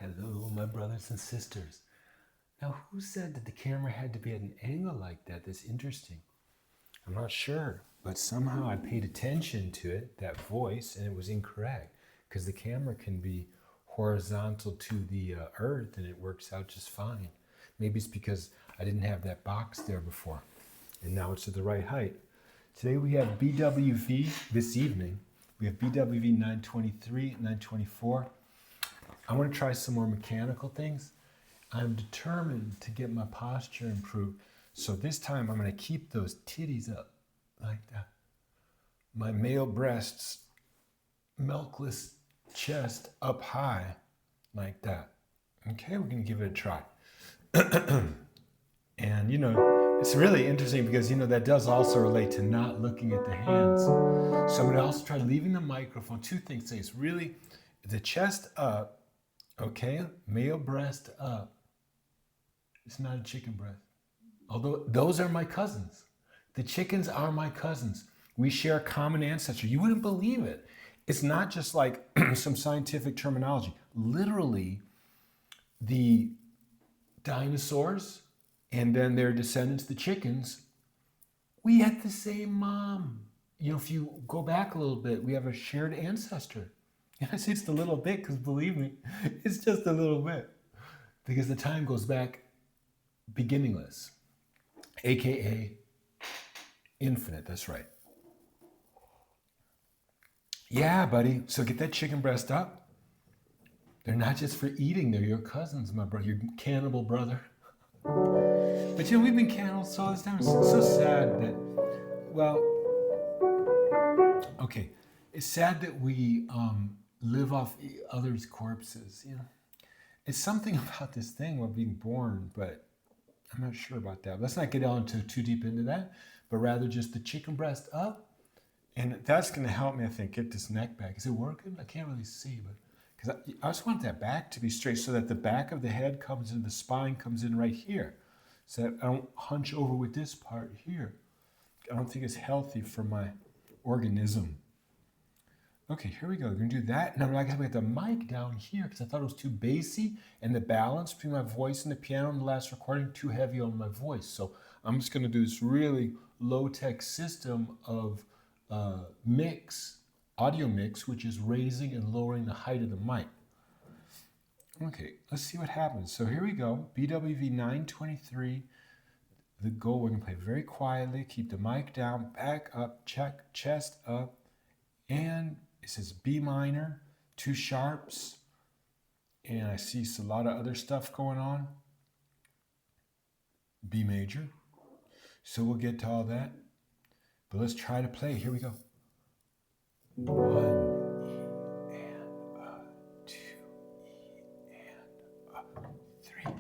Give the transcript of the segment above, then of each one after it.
Hello, my brothers and sisters. Now, who said that the camera had to be at an angle like that? That's interesting. I'm not sure, but somehow I paid attention to it, that voice, and it was incorrect because the camera can be horizontal to the earth and it works out just fine. Maybe it's because I didn't have that box there before and now it's at the right height. Today we have BWV, this evening, we have BWV 923, 924. I want to try some more mechanical things. I'm determined to get my posture improved. So this time I'm going to keep those titties up like that. My male breasts, milkless chest up high like that. Okay, we're going to give it a try. And it's really interesting because that does also relate to not looking at the hands. So I'm going to also try leaving the microphone. Two things today. It's really the chest up. Okay, male breast up. It's not a chicken breast. Although those are my cousins. The chickens are my cousins. We share a common ancestry. You wouldn't believe it. It's not just like some scientific terminology. Literally, the dinosaurs and then their descendants, the chickens, we had the same mom. If you go back a little bit, we have a shared ancestor. And I say it's a little bit because believe me, it's just a little bit. Because the time goes back beginningless, AKA infinite, that's right. Yeah, buddy, so get that chicken breast up. They're not just for eating, they're your cousins, my brother, your cannibal brother. But we've been cannibals all this time. It's so sad that, okay, it's sad that we live off others' corpses, It's something about this thing of being born, but I'm not sure about that. Let's not get too deep into that, but rather just the chicken breast up. And that's going to help me, I think, get this neck back. Is it working? I can't really see, but because I just want that back to be straight so that the back of the head comes in, the spine comes in right here. So that I don't hunch over with this part here. I don't think it's healthy for my organism. Okay, here we go. We're going to do that. Now I got to get the mic down here because I thought it was too bassy and the balance between my voice and the piano in the last recording too heavy on my voice. So I'm just going to do this really low-tech system of audio mix, which is raising and lowering the height of the mic. Okay, let's see what happens. So here we go. BWV 923. The goal, we're going to play very quietly, keep the mic down, back up, check, chest up, and it says B minor, 2 sharps, and I see a lot of other stuff going on. B major. So we'll get to all that. But let's try to play. Here we go. 1 E and 2 E and 3.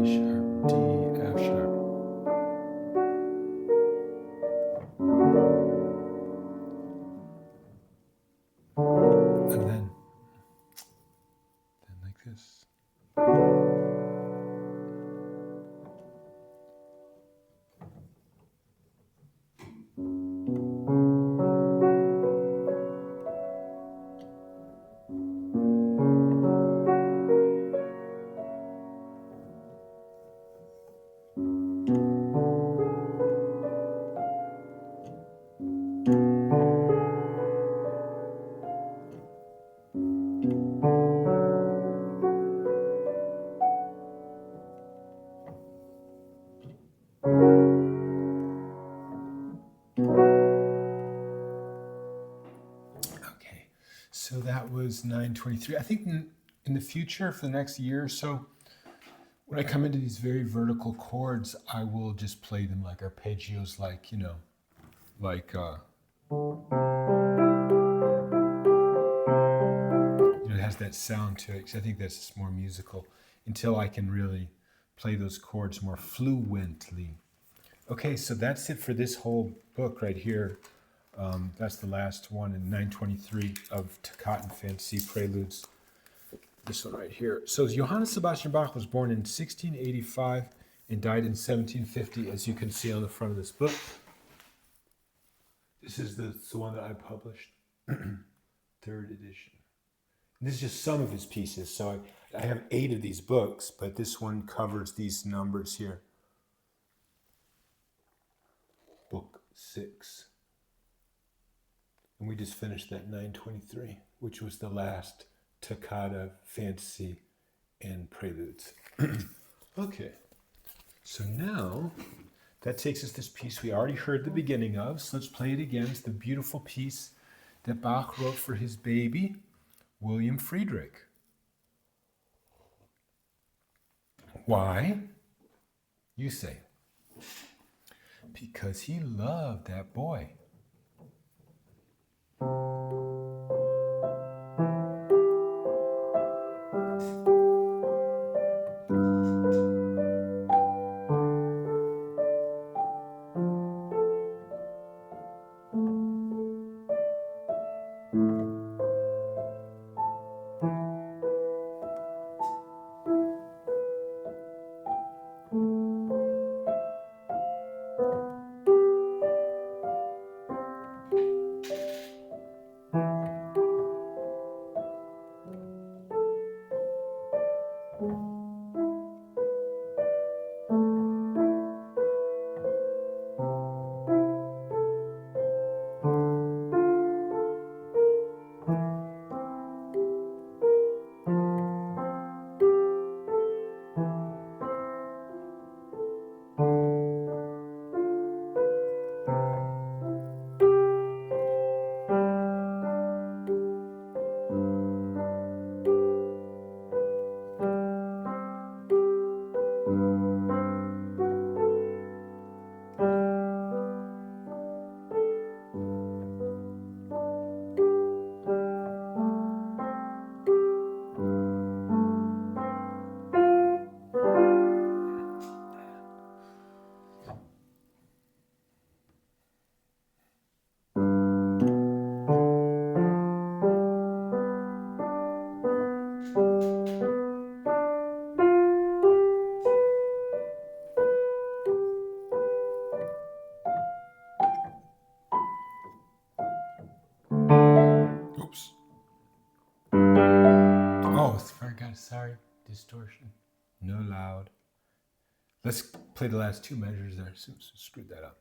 sharp, D, F sharp. And then like this. Okay, so that was 923. I think in the future, for the next year or so, when I come into these very vertical chords, I will just play them like arpeggios, like, like, it has that sound to it, because I think that's just more musical, until I can really play those chords more fluently. Okay, so that's it for this whole book right here. That's the last one in 923 of Toccata and Fancy Preludes. This one right here. So Johann Sebastian Bach was born in 1685 and died in 1750, as you can see on the front of this book. This is the one that I published, third edition. And this is just some of his pieces. So I have 8 of these books, but this one covers these numbers here. Book 6. And we just finished that 923, which was the last Toccata, Fancy, and Preludes. Okay, so now that takes us to this piece we already heard the beginning of. So let's play it again. It's the beautiful piece that Bach wrote for his baby, William Friedrich. Why? You say. Because he loved that boy. Oops. Oh, sorry. Distortion. No loud. Let's play the last 2 measures there. So screwed that up.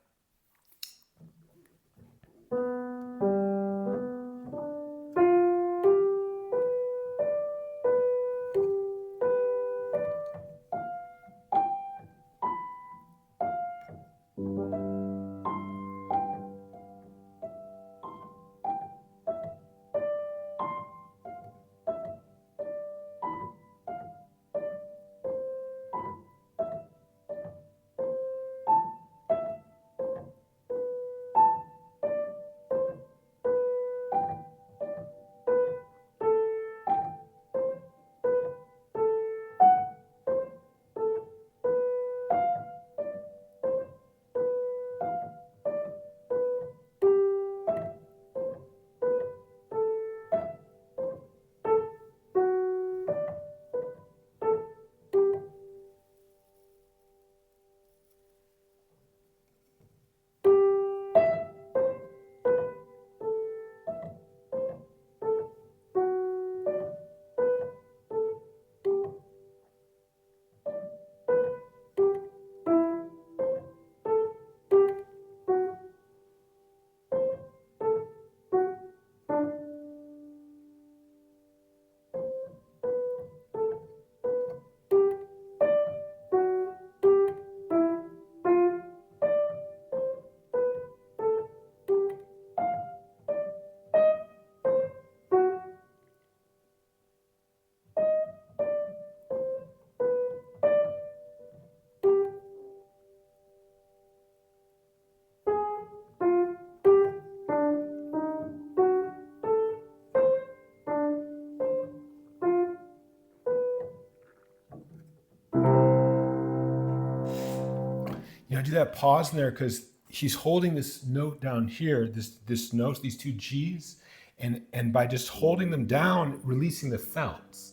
I do that pause in there because he's holding this note down here, this note, these two G's, and by just holding them down, releasing the felts.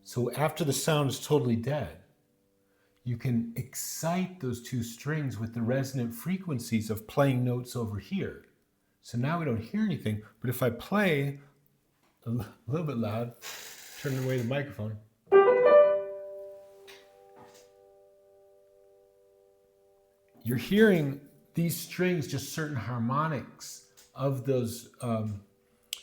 So after the sound is totally dead, you can excite those two strings with the resonant frequencies of playing notes over here. So now we don't hear anything, but if I play a little bit loud, turn away the microphone. You're hearing these strings, just certain harmonics of those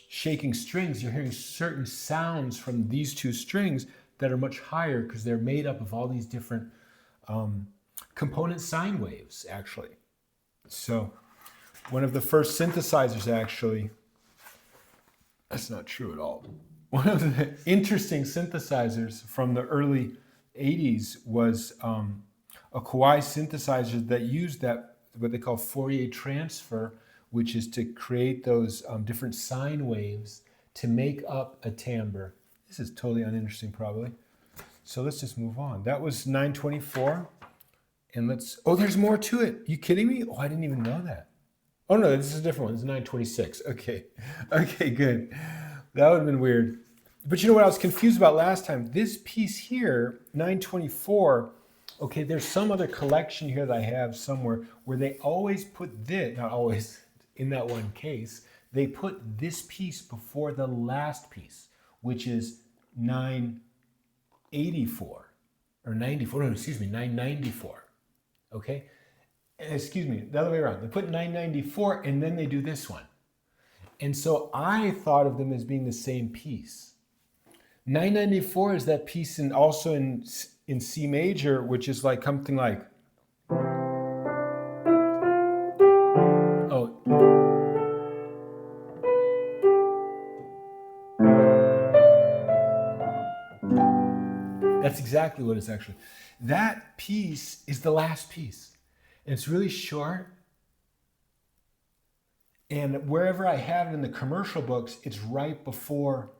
shaking strings. You're hearing certain sounds from these two strings that are much higher because they're made up of all these different component sine waves, actually. So one of the first synthesizers, actually, that's not true at all. One of the interesting synthesizers from the early 80s was a Kawai synthesizer that used that, what they call Fourier transfer, which is to create those different sine waves to make up a timbre. This is totally uninteresting, probably. So let's just move on. That was 924. And let's, oh, there's more to it. You kidding me? Oh, I didn't even know that. Oh no, this is a different one. This is 926. Okay. Okay, good. That would have been weird. But you know what I was confused about last time? This piece here, 924, okay, there's some other collection here that I have somewhere where they always put this, not always, in that one case, they put this piece before the last piece, which is 984, or 94, no, excuse me, 994, okay? Excuse me, the other way around. They put 994 and then they do this one. And so I thought of them as being the same piece. 994 is that piece also in C major, which is like something like, oh, that's exactly what it's actually. That piece is the last piece. And it's really short. And wherever I have it in the commercial books, it's right before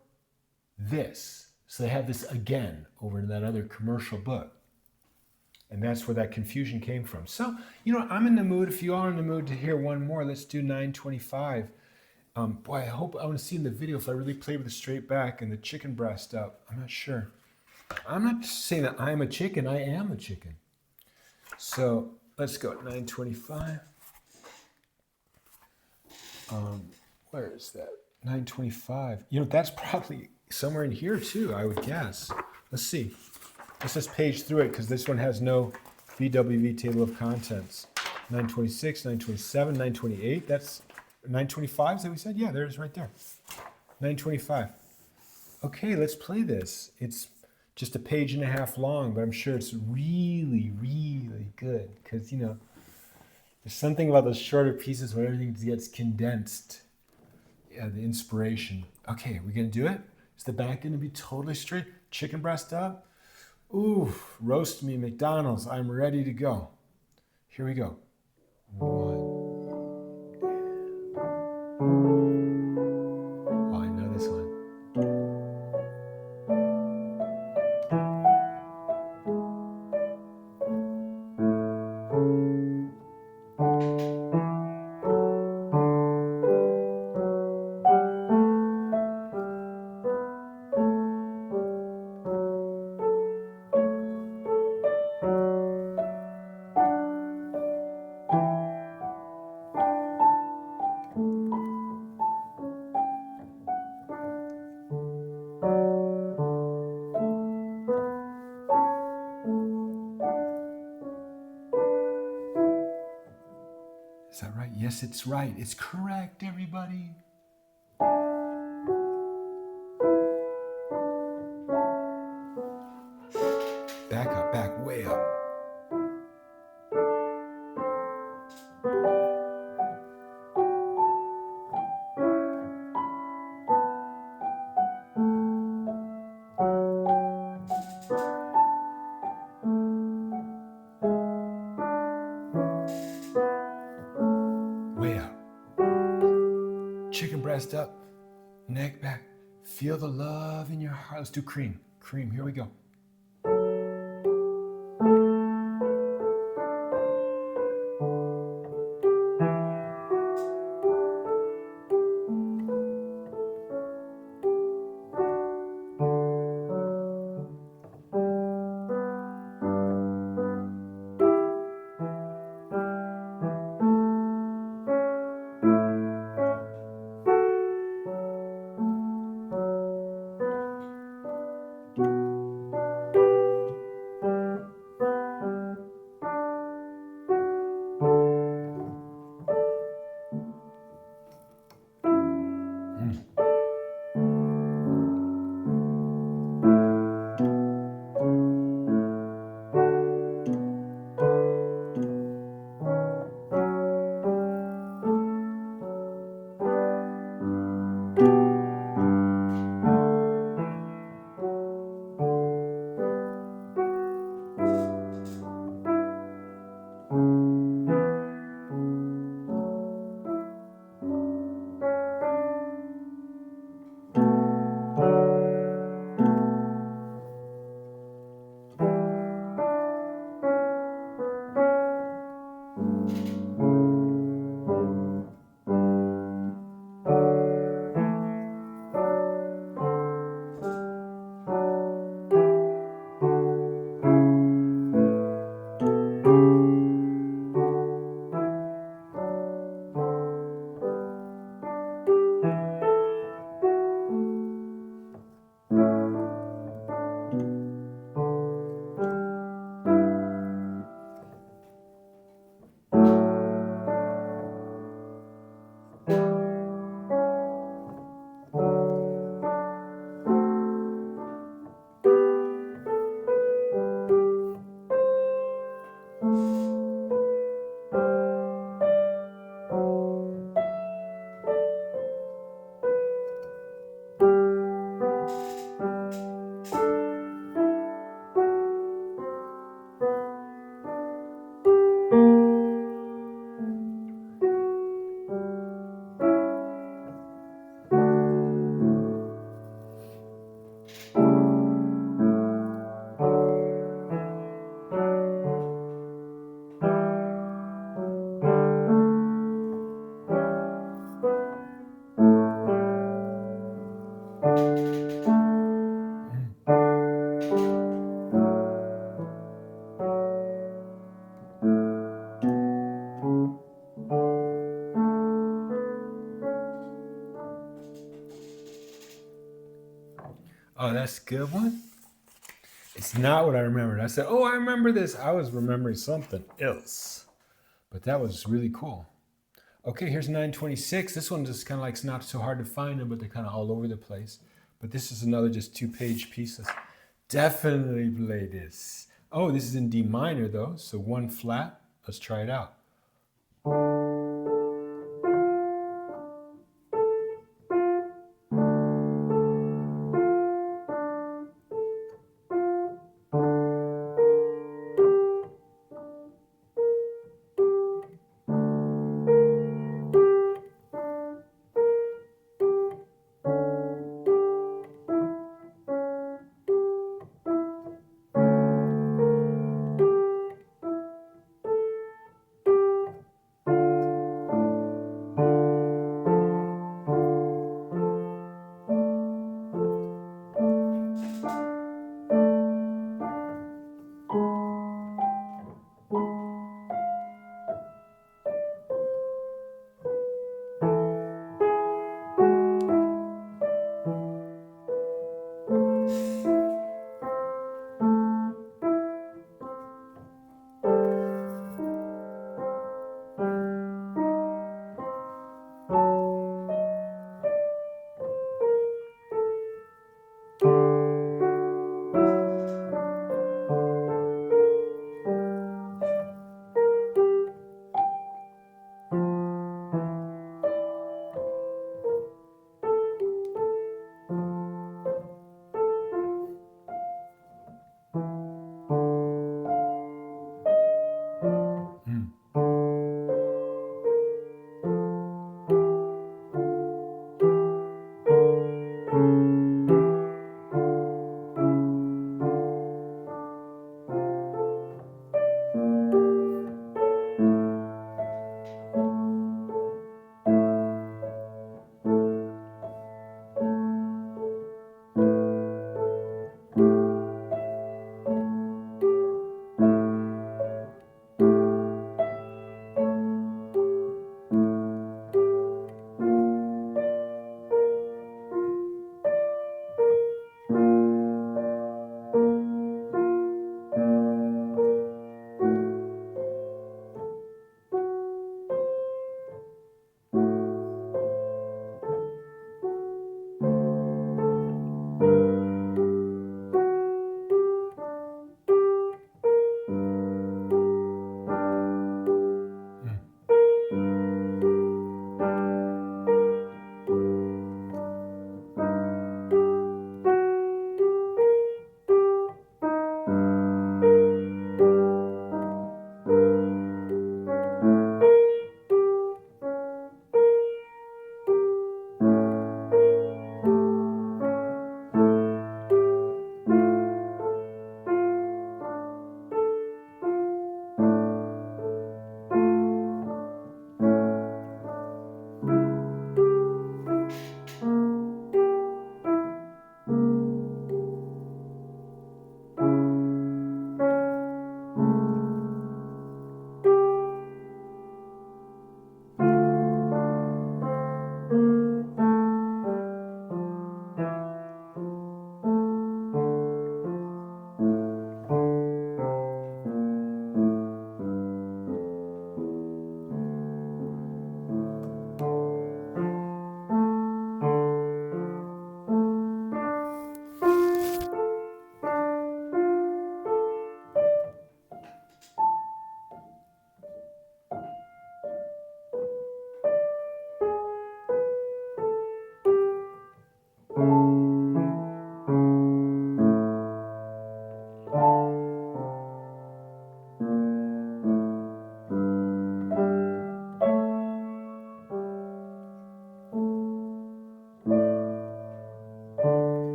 this. So they have this again over in that other commercial book. And that's where that confusion came from. So, you know, I'm in the mood, if you are in the mood to hear one more, let's do 925. Boy, I want to see in the video if I really play with the straight back and the chicken breast up. I'm not sure. I'm not saying that I'm a chicken, I am a chicken. So let's go at 925. Where is that? 925. You know, that's probably somewhere in here too, I would guess. Let's see. Let's just page through it because this one has no BWV table of contents. 926, 927, 928. That's 925, is that what we said? Yeah, there it is right there. 925. Okay, let's play this. It's just a page and a half long, but I'm sure it's really, really good because, you know, there's something about those shorter pieces where everything gets condensed. Yeah, the inspiration. Okay, we're going to do it? Is the back going to be totally straight? Chicken breast up? Ooh, roast me, McDonald's. I'm ready to go. Here we go. 1. Oh, I know this one. Is that right? Yes, it's right. It's correct, everybody. Back up, back, way up. Way up. Chicken breast up, neck back. Feel the love in your heart. Let's do cream. Cream, here we go. that's a good one. It's not what I remembered. I said, oh, I remember this. I was remembering something else. But that was really cool. Okay, here's 926. This one just kind of like, it's not so hard to find them, but they're kind of all over the place. But this is another just 2-page piece. Definitely play this. Oh, this is in D minor though, so 1 flat. Let's try it out.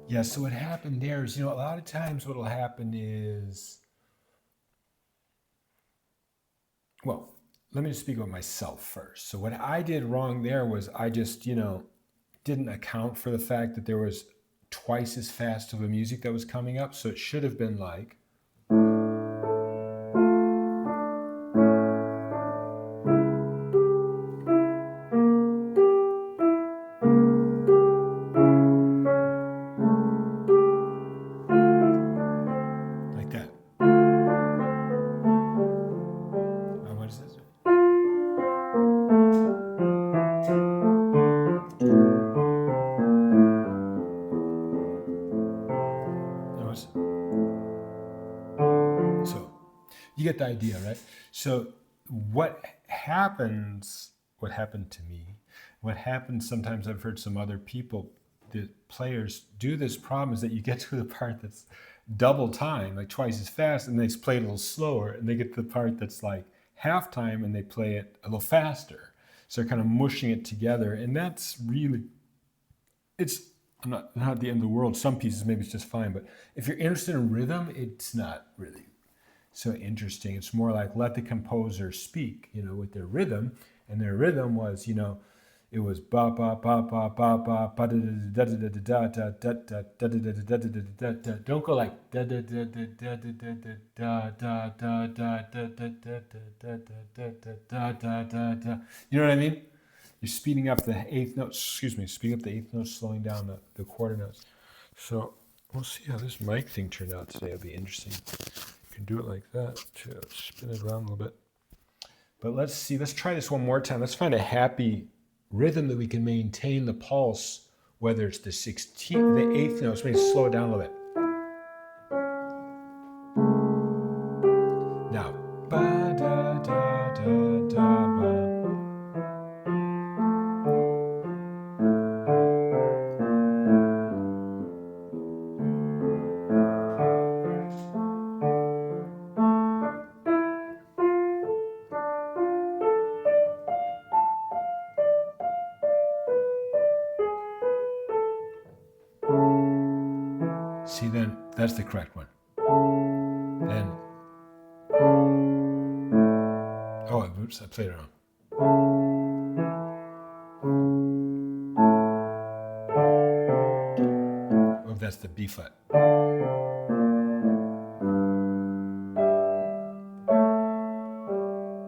Yeah, so what happened there is, a lot of times what will happen is well, let me just speak about myself first. So what I did wrong there was I just, didn't account for the fact that there was twice as fast of a music that was coming up. So it should have been like, like that. What is this? So you get the idea, right? So what happened to me, what happens sometimes, I've heard some other people, the players do this problem, is that you get to the part that's double time, like twice as fast, and they play it a little slower, and they get to the part that's like half time and they play it a little faster. So they're kind of mushing it together, and that's really, it's not the end of the world. Some pieces maybe it's just fine, but if you're interested in rhythm, it's not really so interesting. It's more like let the composer speak, with their rhythm, and their rhythm was, it was ba ba ba ba ba ba ba da da da da da da da da da da da da da. Don't go like da da da da da da da da da da da da da da da da da. You know what I mean? You're speeding up the eighth notes. Speeding up the eighth notes, slowing down the quarter notes. So we'll see how this mic thing turned out today. It'll be interesting. You can do it like that to spin it around a little bit. But let's see. Let's try this one more time. Let's find a happy rhythm that we can maintain the pulse, whether it's the 16th, the eighth notes. Maybe slow it down a little bit. Now, ba da da da da ba. See, then that's the correct one. Then, oh, oops, I played it wrong. Oh, that's the B flat.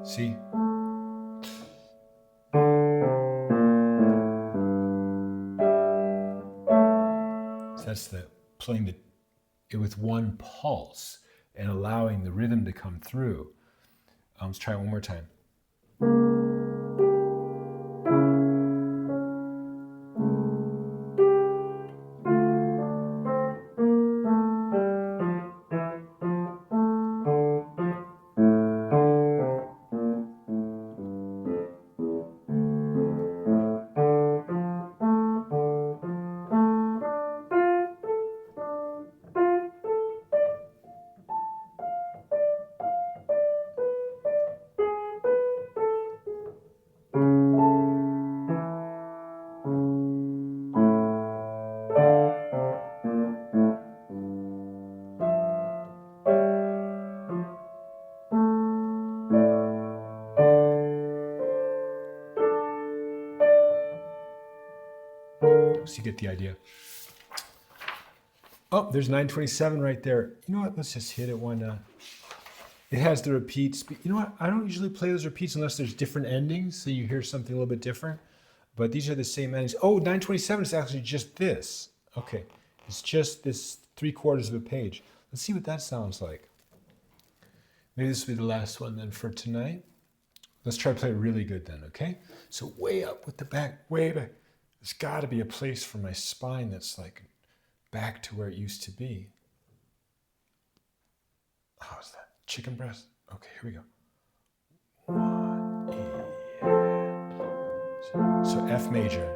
See? So that's the playing it with one pulse and allowing the rhythm to come through. Let's try it one more time. So you get the idea. Oh, there's 927 right there. You know what? Let's just hit it one. It has the repeats. You know what? I don't usually play those repeats unless there's different endings, so you hear something a little bit different. But these are the same endings. Oh, 927 is actually just this. Okay, it's just this 3/4 of a page. Let's see what that sounds like. Maybe this will be the last one then for tonight. Let's try to play it really good then, okay? So way up with the back, way back. There's got to be a place for my spine that's like back to where it used to be. How's that? Chicken breast? Okay, here we go. 1, E. So F major.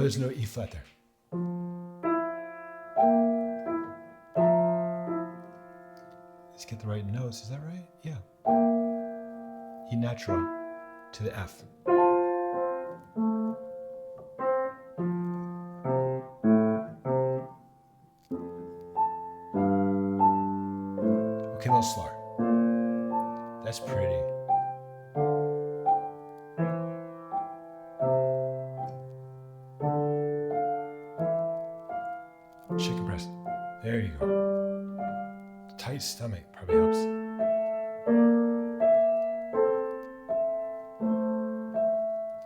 there's no E flat there. Let's get the right notes. Is that right? Yeah. E natural to the F. Okay, a little slower. That's pretty. Chicken breast. There you go. Tight stomach probably helps.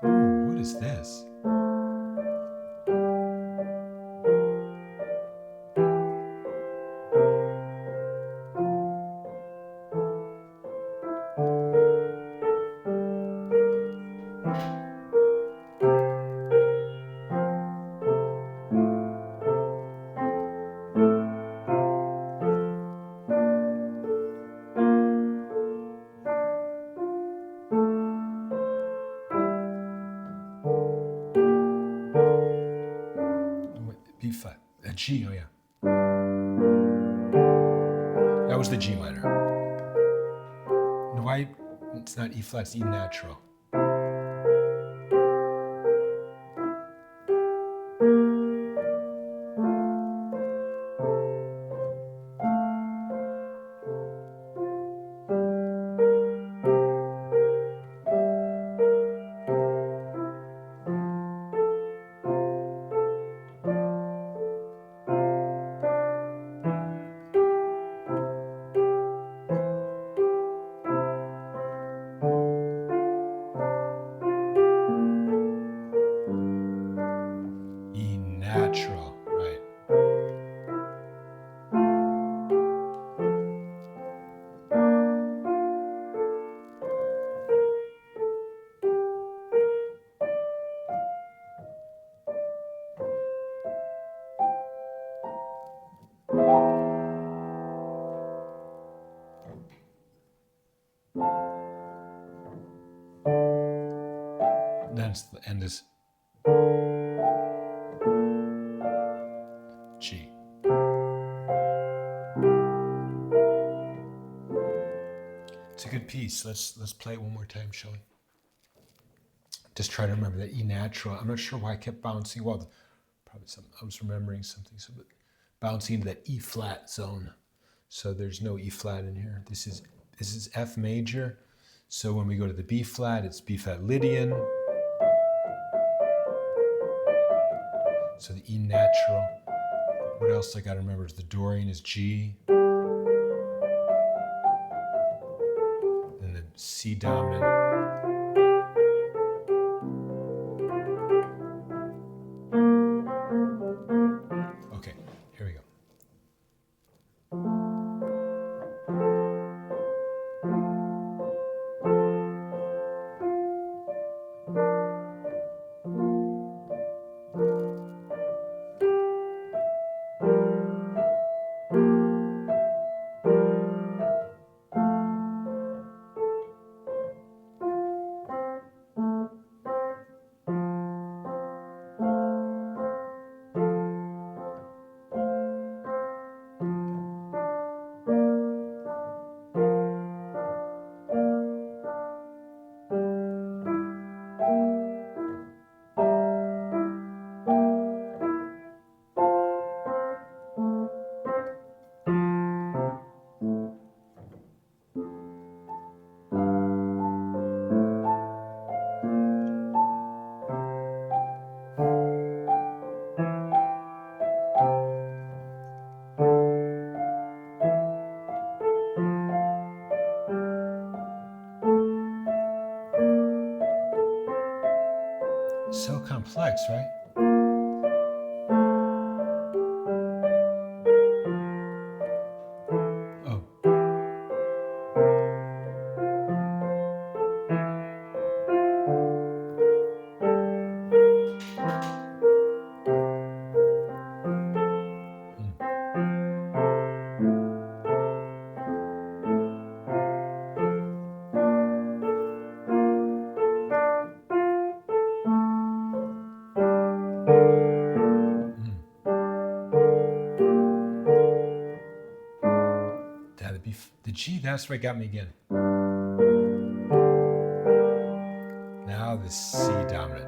Ooh, what is this? B flat. A G, oh yeah. That was the G minor. No, why? It's not E flat, it's E natural. E natural, right. And then it's the end is G. It's a good piece. Let's play it one more time, shall we? Just try to remember that E natural. I'm not sure why I kept bouncing. Well, probably I was remembering something. So bouncing into that E flat zone. So there's no E flat in here. This is F major. So when we go to the B flat, it's B flat Lydian. So the E natural. What else I got to remember is the Dorian is G. Then the C dominant. Okay, here we go. So complex, right? Oh. The G, that's what got me again. Now the C dominant.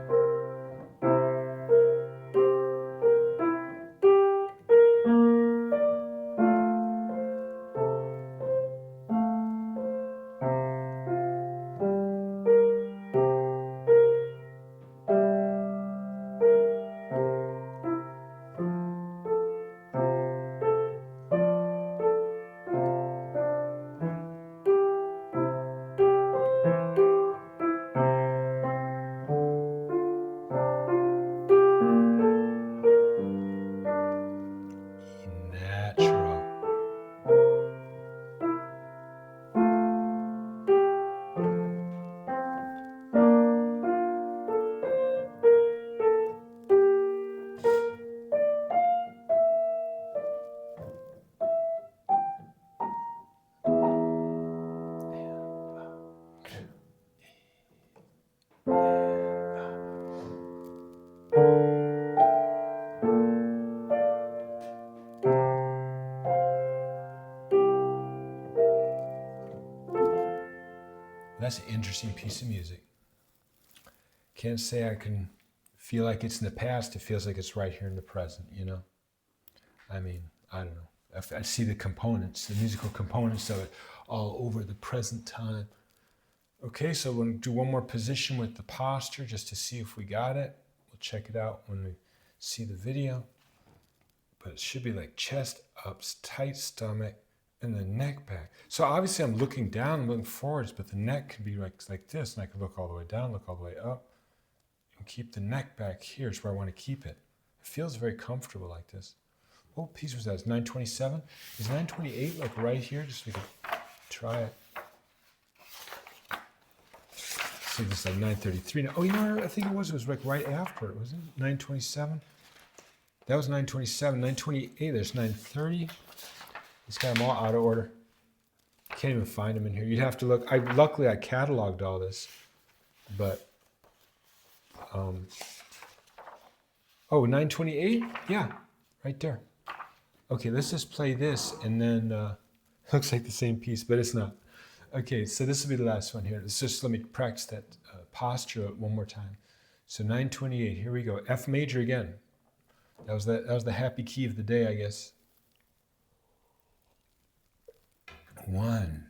Natural. That's an interesting piece of music. Can't say I can feel like it's in the past. It feels like it's right here in the present, you know? I mean, I don't know. I see the components, the musical components of it all over the present time. Okay, so we'll do one more position with the posture just to see if we got it. We'll check it out when we see the video. But it should be like chest up, tight stomach, and the neck back. So obviously I'm looking down, I'm looking forwards, but the neck can be like this, and I can look all the way down, look all the way up, and keep the neck back here is where I want to keep it. It feels very comfortable like this. What piece was that? It's 927? Is 928 like right here? Just so we can try it. See, this is like 933 now. Oh, you know what I think it was like right after it, wasn't it? 927? That was 927. 928, there's 930. He's got them all out of order. Can't even find them in here. You'd have to look. Luckily, I cataloged all this, but oh, 928? Yeah, right there. Okay, let's just play this, and then looks like the same piece, but it's not. Okay, so this will be the last one here. Let's just let me practice that posture one more time. So 928. Here we go. F major again. That was the happy key of the day, I guess. 1.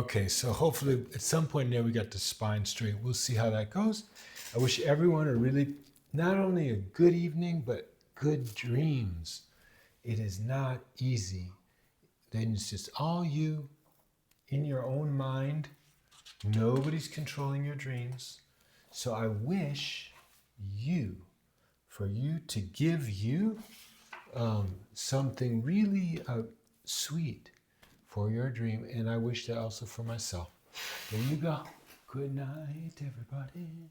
Okay, so hopefully at some point there we got the spine straight. We'll see how that goes. I wish everyone a really, not only a good evening, but good dreams. It is not easy. Then it's just all you in your own mind. Nobody's controlling your dreams. So I wish for you to give you something really sweet for your dream. And I wish that also for myself. There you go. Good night, everybody.